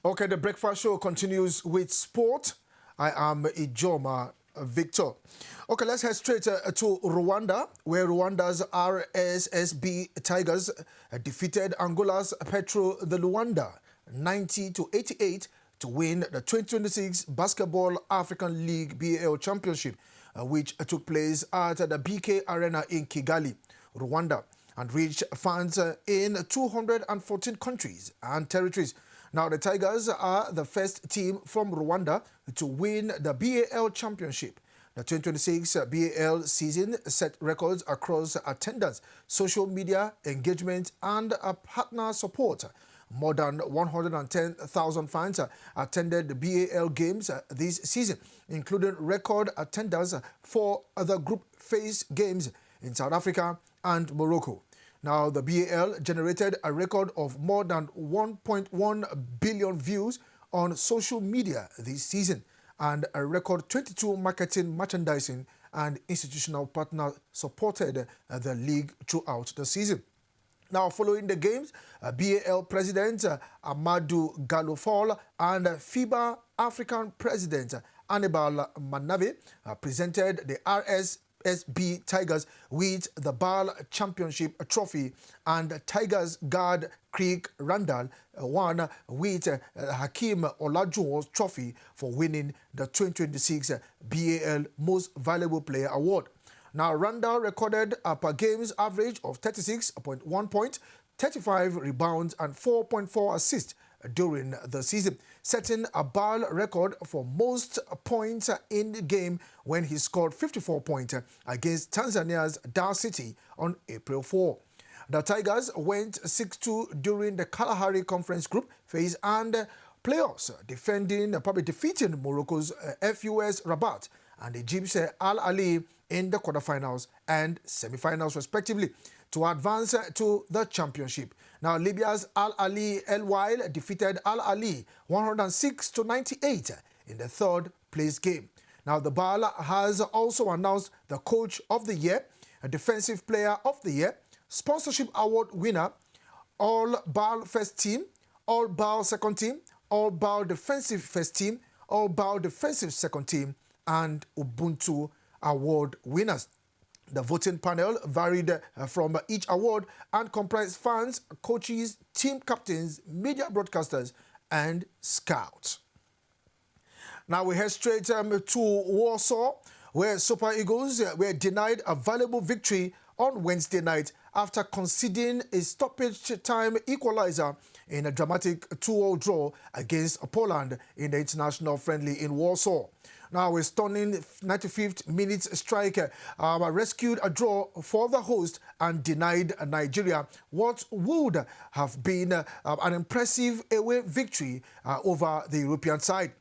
Okay, the breakfast show continues with sport. I am Ijoma Victor. Okay, let's head straight to Rwanda, where Rwanda's RSSB Tigers defeated Angola's Petro de Luanda 90-88 to win the 2026 Basketball African League BAL Championship, which took place at the BK Arena in Kigali, Rwanda, and reached fans in 214 countries and territories. Now, the Tigers are the first team from Rwanda to win the BAL Championship. The 2026 BAL season set records across attendance, social media engagement, and partner support. More than 110,000 fans attended the BAL games this season, including record attendance for other group phase games in South Africa and Morocco. Now, the BAL generated a record of more than 1.1 billion views on social media this season, and a record 22 marketing, merchandising, and institutional partners supported the league throughout the season. Now, following the games, BAL President Amadou Galofol and FIBA African President Anibal Manabe presented the RSSB Tigers with the BAL Championship Trophy, and Tigers guard Craig Randall won with Hakeem Olajuwon's trophy for winning the 2026 BAL Most Valuable Player Award. Now, Randall recorded a per games average of 36.1 points, 35 rebounds, and 4.4 assists during the season, setting a BAL record for most points in the game when he scored 54 points against Tanzania's Dar City on April 4. The Tigers went 6-2 during the Kalahari Conference Group phase and playoffs, defeating Morocco's FUS Rabat and Egypt's Al Ali in the quarterfinals and semifinals respectively to advance to the championship. Now, Libya's Al Ali El Wail defeated Al Ali 106-98 in the third place game. Now, the BAL has also announced the Coach of the Year, a Defensive Player of the Year, Sponsorship Award winner, All BAL First Team, All BAL Second Team, All BAL Defensive First Team, All BAL Defensive Second Team, and Ubuntu Award winners. The voting panel varied from each award and comprised fans, coaches, team captains, media broadcasters, and scouts. Now we head straight to Warsaw, where Super Eagles were denied a valuable victory on Wednesday night after conceding a stoppage-time equaliser in a dramatic 2-0 draw against Poland in the international friendly in Warsaw. Now, a stunning 95th minute strike rescued a draw for the host and denied Nigeria what would have been an impressive away victory over the European side.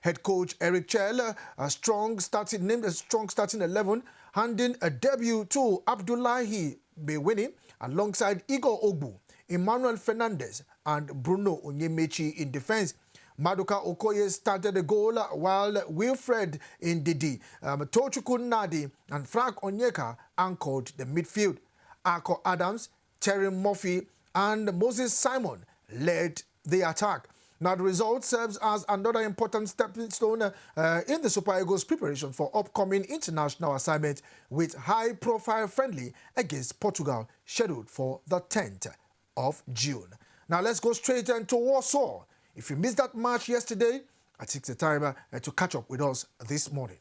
Head coach Eric Chell named a strong starting 11, handing a debut to Abdullahi Bewini alongside Igor Ogbu, Emmanuel Fernandez, and Bruno Onyemechi in defense. Maduka Okoye started the goal while Wilfred Ndidi, Tochukwu Nadi, and Frank Onyeka anchored the midfield. Ako Adams, Terry Murphy, and Moses Simon led the attack. Now, the result serves as another important stepping stone in the Super Eagles' preparation for upcoming international assignment with high-profile friendly against Portugal scheduled for the 10th of June. Now, let's go straight into Warsaw. If you missed that match yesterday, I take the time to catch up with us this morning.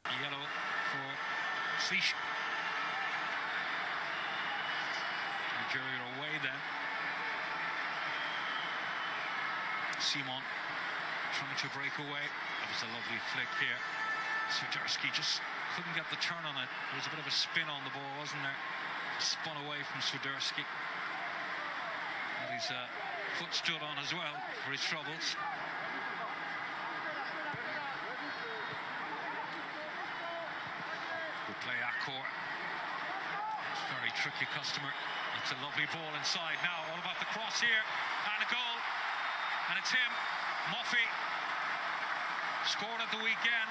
Yellow for Sish. Nigeria away then. Simon trying to break away. That was a lovely flick here. Swiderski just couldn't get the turn on it. There was a bit of a spin on the ball, wasn't there? Spun away from Swiderski. And his foot stood on as well for his troubles. Good play, Akor. It's a very tricky customer. It's a lovely ball inside now. All about the cross here and a goal. And it's him, Murphy. Scored at the weekend.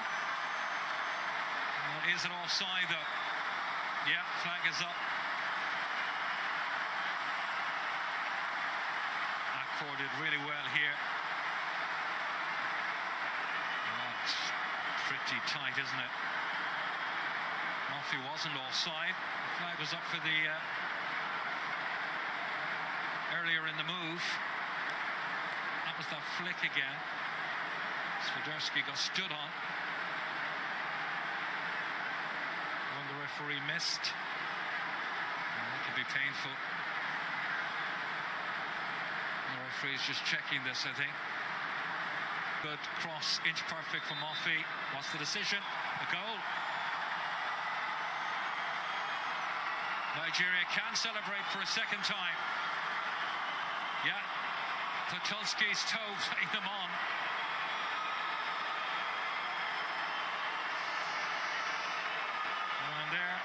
Well, is it offside though? Yeah, flag is up. did really well here. That's pretty tight, isn't it? Murphy wasn't offside. The flag was up for the earlier in the move. That was that flick again. Swiderski got stood on. One the referee missed. That could be painful. The referee's just checking this, I think. Good cross, inch perfect from Murphy. What's the decision? A goal. Nigeria can celebrate for a second time. Yeah, Potulski's toe playing them on. And there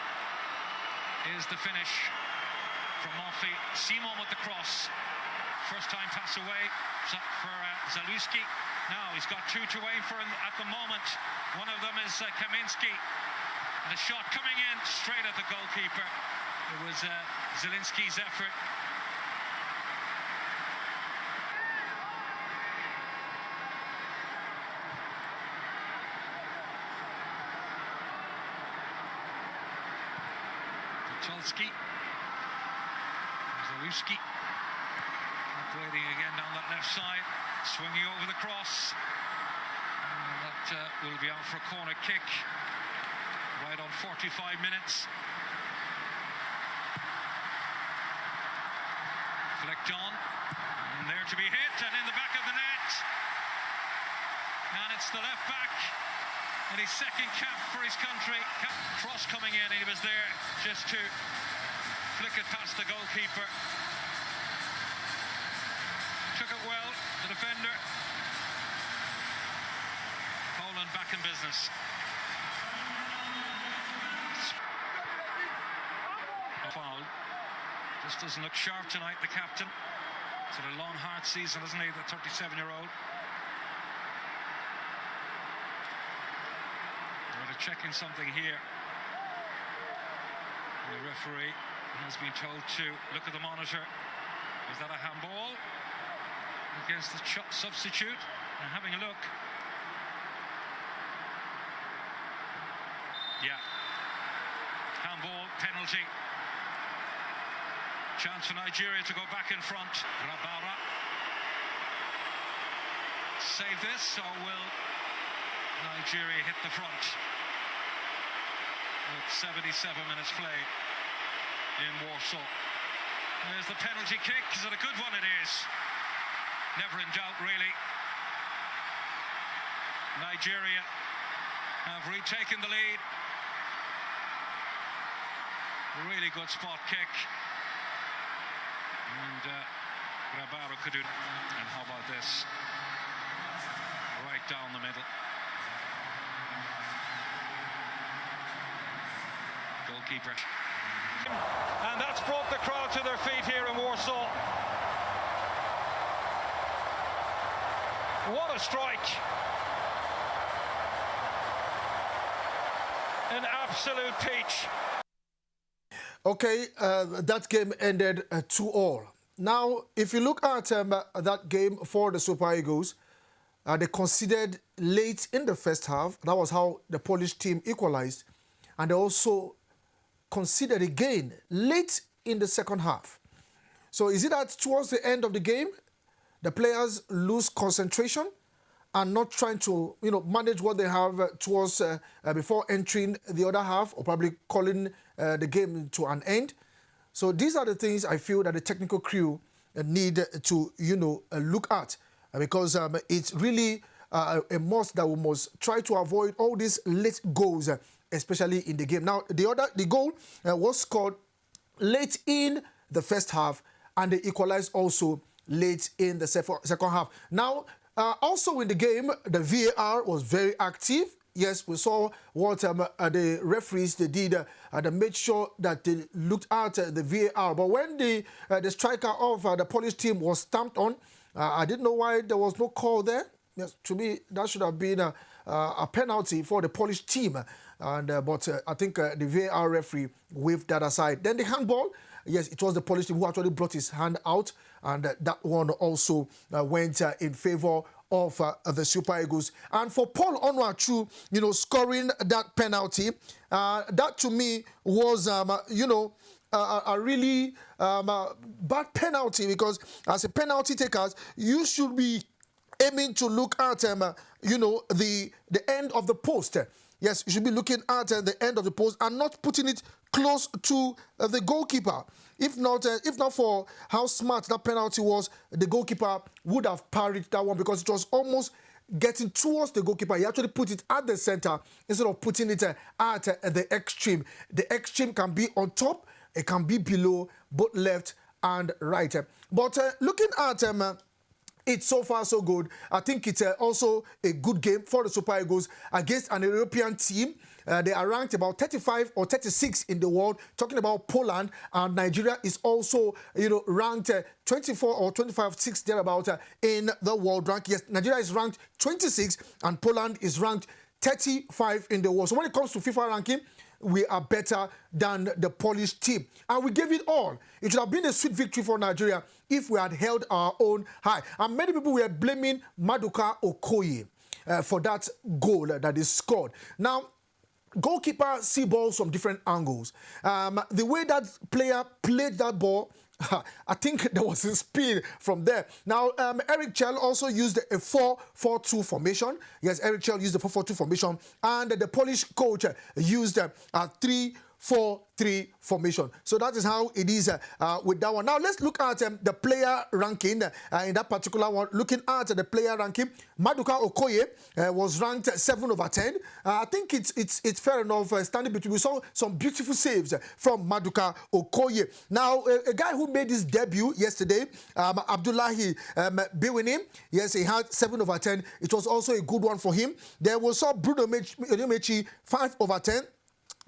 is the finish from Murphy. Simon with the cross. First time pass away for Zaluski. Now he's got two to aim for at the moment. One of them is Kaminski. And a shot coming in straight at the goalkeeper. It was Zielinski's effort. Potulski. Zaluski. Operating again down that left side. Swinging over the cross. And that will be out for a corner kick. Right on 45 minutes. Flicked on. And there to be hit. And in the back of the net. And it's the left back. And his second cap for his country. Cross coming in. And he was there just to flick it past the goalkeeper. Took it well, the defender. Poland back in business. Foul. Just doesn't look sharp tonight, the captain. It's had a long, hard season, isn't he, the 37-year-old? They're checking something here. The referee has been told to look at the monitor. Is that a handball against the substitute? And having a look. Yeah. Handball, penalty. Chance for Nigeria to go back in front. Rabara. Save this, or will Nigeria hit the front? With 77 minutes played in Warsaw. There's the penalty kick. Is it a good one? It is. Never in doubt, really. Nigeria have retaken the lead. Really good spot kick. And Rabaro could do. And how about this? Right down the middle. Goalkeeper. And that's brought the crowd to their feet here in Warsaw. What a strike. An absolute peach. Okay, that game ended 2-2. Now, if you look at that game for the Super Eagles, they conceded late in the first half. That was how the Polish team equalized. And they also conceded again late in the second half. So is it that towards the end of the game, the players lose concentration and not trying to, manage what they have towards before entering the other half, or probably calling the game to an end? So these are the things I feel that the technical crew need to, look at, because it's really a must that we must try to avoid all these late goals, especially in the game. Now, the goal was scored late in the first half, and they equalized also late in the second half. Now, also in the game, the VAR was very active. Yes, we saw what the referees they did. They made sure that they looked at the VAR. But when the striker of the Polish team was stamped on, I didn't know why there was no call there. Yes, to me, that should have been a penalty for the Polish team. But I think the VAR referee waved that aside. Then the handball, yes, it was the Polish team who actually brought his hand out, and that one also went in favor of the Super Eagles. And for Paul Onuachu, scoring that penalty, that to me was, a really bad penalty, because as a penalty taker, you should be aiming to look at, the end of the post. Yes, you should be looking at the end of the post and not putting it close to the goalkeeper. If not for how smart that penalty was, the goalkeeper would have parried that one, because it was almost getting towards the goalkeeper. He actually put it at the center instead of putting it at the extreme. The extreme can be on top, it can be below, both left and right. But looking at it's so far so good. I think it's also a good game for the Super Eagles against an European team. They are ranked about 35 or 36 in the world. Talking about Poland, and Nigeria is also, ranked 24 or 25, 6 thereabout in the world rank. Yes, Nigeria is ranked 26 and Poland is ranked 35 in the world. So when it comes to FIFA ranking, we are better than the Polish team. And we gave it all. It should have been a sweet victory for Nigeria if we had held our own high. And many people were blaming Maduka Okoye for that goal that is scored. Now, goalkeeper see balls from different angles. The way that player played that ball, I think there was a spin from there. Now, Eric Chell also used a 4-4-2 formation. Yes, Eric Chell used the 4-4-2 formation. And the Polish coach used a 3-4-3 formation. So that is how it is with that one. Now, let's look at the player ranking in that particular one. Looking at the player ranking, Maduka Okoye was ranked 7 over 10. I think it's fair enough standing between. We saw some beautiful saves from Maduka Okoye. Now, a guy who made his debut yesterday, Abdullahi Biwini, yes, he had 7 over 10. It was also a good one for him. There was Bruno Mechi, 5 over 10.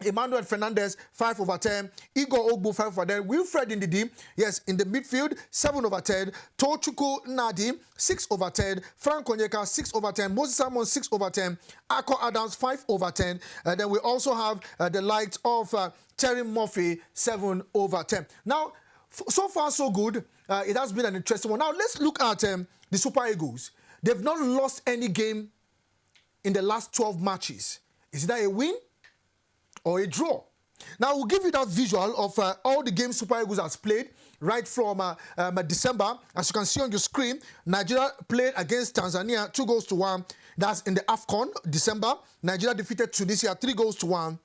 Emmanuel Fernandez, 5 over 10. Igor Ogbu, 5 over 10. Wilfred Ndidi, yes, in the midfield, 7 over 10. Tochukwu Nadi, 6 over 10. Frank Onyeka, 6 over 10. Moses Simon, 6 over 10. Ako Adams, 5 over 10. And then we also have the likes of Terry Murphy, 7 over 10. Now, so far, so good. It has been an interesting one. Now, let's look at the Super Eagles. They've not lost any game in the last 12 matches. Is that a win or a draw? Now, we'll give you that visual of all the games Super Eagles has played right from December. As you can see on your screen, Nigeria played against Tanzania 2-1. That's in the AFCON, December. Nigeria defeated Tunisia 3-1.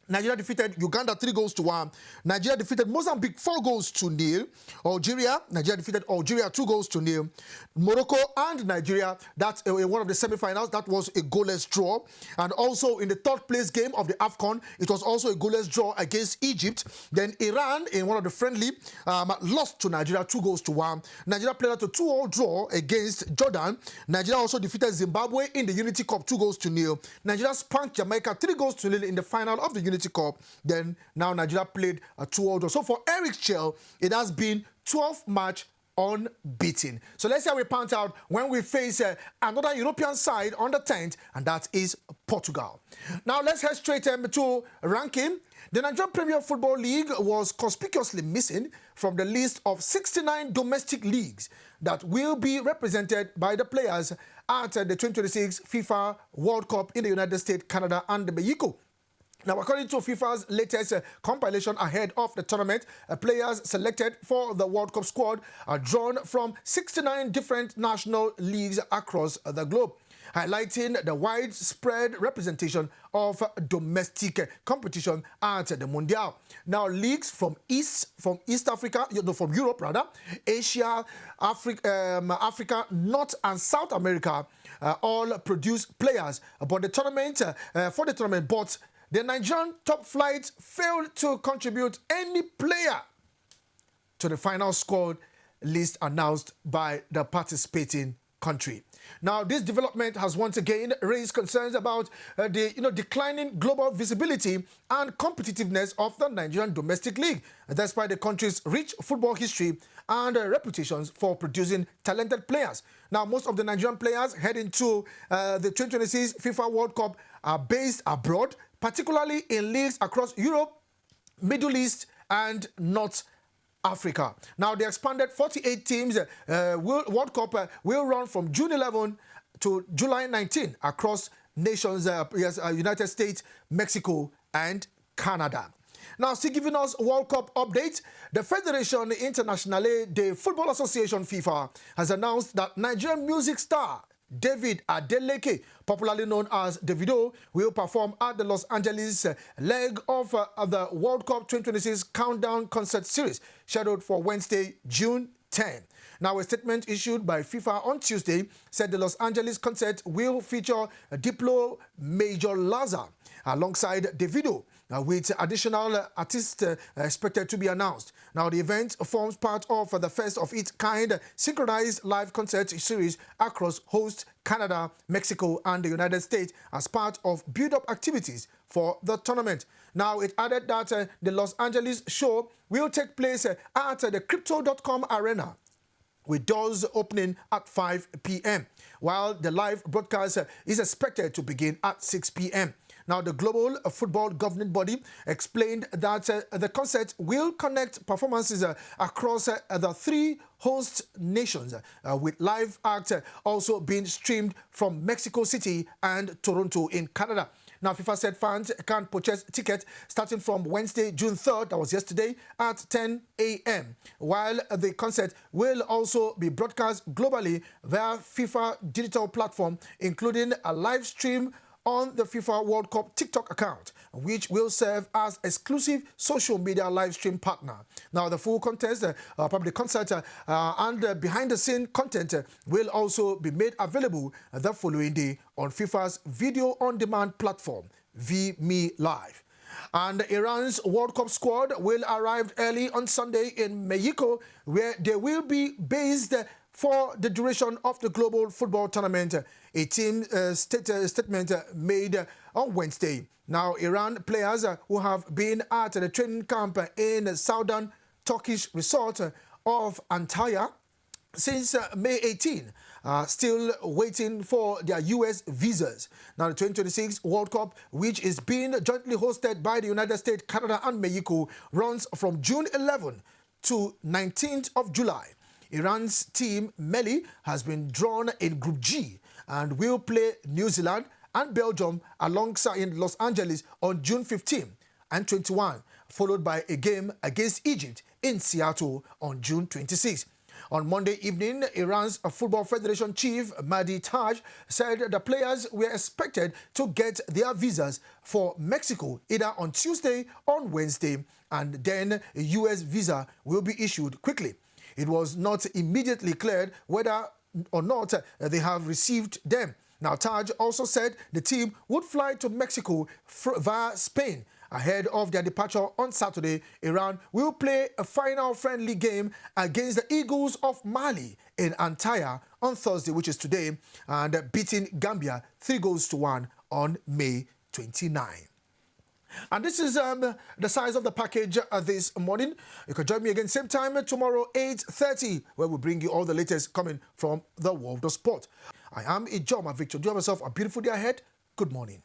Nigeria defeated Uganda 3-1. Nigeria defeated Mozambique 4-0. Algeria, Nigeria defeated Algeria 2-0. Morocco and Nigeria, that's one of the semi-finals. That was a goalless draw. And also in the third place game of the AFCON, it was also a goalless draw against Egypt. Then Iran, in one of the friendly, lost to Nigeria 2-1. Nigeria played out a 2-2 draw against Jordan. Nigeria also defeated Zimbabwe in the Unity Cup 2-0. Nigeria spanked Jamaica 3-0 in the final of the Unity Cup. Then now Nigeria played a 2-2 draw. So for Eric Chell, it has been 12 match unbeaten. So let's see how we point out when we face another European side on the 10th, and that is Portugal. Now let's head straight to ranking. The Nigerian Premier Football League was conspicuously missing from the list of 69 domestic leagues that will be represented by the players at the 2026 FIFA World Cup in the United States, Canada, and Mexico. Now, according to FIFA's latest compilation ahead of the tournament, players selected for the World Cup squad are drawn from 69 different national leagues across the globe, highlighting the widespread representation of domestic competition at the Mundial. Now, leagues from East Africa, from Europe rather, Asia, Africa, North and South America, all produce players. But the tournament, but the Nigerian top flight failed to contribute any player to the final squad list announced by the participating country. Now, this development has once again raised concerns about the declining global visibility and competitiveness of the Nigerian domestic league, despite the country's rich football history and reputations for producing talented players. Now, most of the Nigerian players heading to the 2026 FIFA World Cup are based abroad, particularly in leagues across Europe, Middle East, and North Africa. Now, the expanded 48 teams World Cup will run from June 11 to July 19 across nations, United States, Mexico, and Canada. Now, still giving us World Cup update, the Federation Internationale de Football Association FIFA has announced that Nigerian music star David Adeleke, popularly known as Davido, will perform at the Los Angeles leg of the World Cup 2026 Countdown Concert Series, scheduled for Wednesday, June 10. Now, a statement issued by FIFA on Tuesday said the Los Angeles concert will feature Diplo Major Laza alongside Davido, with additional artists expected to be announced. Now, the event forms part of the first of its kind synchronized live concert series across host Canada, Mexico, and the United States as part of build-up activities for the tournament. Now, it added that the Los Angeles show will take place at the Crypto.com Arena, with doors opening at 5 p.m., while the live broadcast is expected to begin at 6 p.m. Now, the global football governing body explained that the concert will connect performances across the three host nations, with live acts also being streamed from Mexico City and Toronto in Canada. Now, FIFA said fans can purchase tickets starting from Wednesday, June 3rd, that was yesterday, at 10 a.m., while the concert will also be broadcast globally via FIFA digital platform, including a live stream on the FIFA World Cup TikTok account, which will serve as exclusive social media live stream partner. Now, the full contest, public concert, and behind-the-scene content will also be made available the following day on FIFA's video-on-demand platform, VMe Live. And Iran's World Cup squad will arrive early on Sunday in Mexico, where they will be based for the duration of the global football tournament, a team statement made on Wednesday. Now, Iran players who have been at the training camp in the southern Turkish resort of Antalya since May 18 are still waiting for their U.S. visas. Now, the 2026 World Cup, which is being jointly hosted by the United States, Canada, and Mexico, runs from June 11 to 19th of July. Iran's team, Meli, has been drawn in Group G and will play New Zealand and Belgium alongside in Los Angeles on June 15 and 21, followed by a game against Egypt in Seattle on June 26. On Monday evening, Iran's Football Federation chief, Mahdi Taj, said the players were expected to get their visas for Mexico either on Tuesday or Wednesday, and then a U.S. visa will be issued quickly. It was not immediately cleared whether or not they have received them. Now, Taj also said the team would fly to Mexico via Spain. Ahead of their departure on Saturday, Iran will play a final friendly game against the Eagles of Mali in Antalya on Thursday, which is today, and beating Gambia 3-1 on May 29. And this is the size of the package this morning. You can join me again same time tomorrow, 8:30, where we bring you all the latest coming from the world of sport. I am Ijoma Victor. Do you have yourself a beautiful day ahead? Good morning.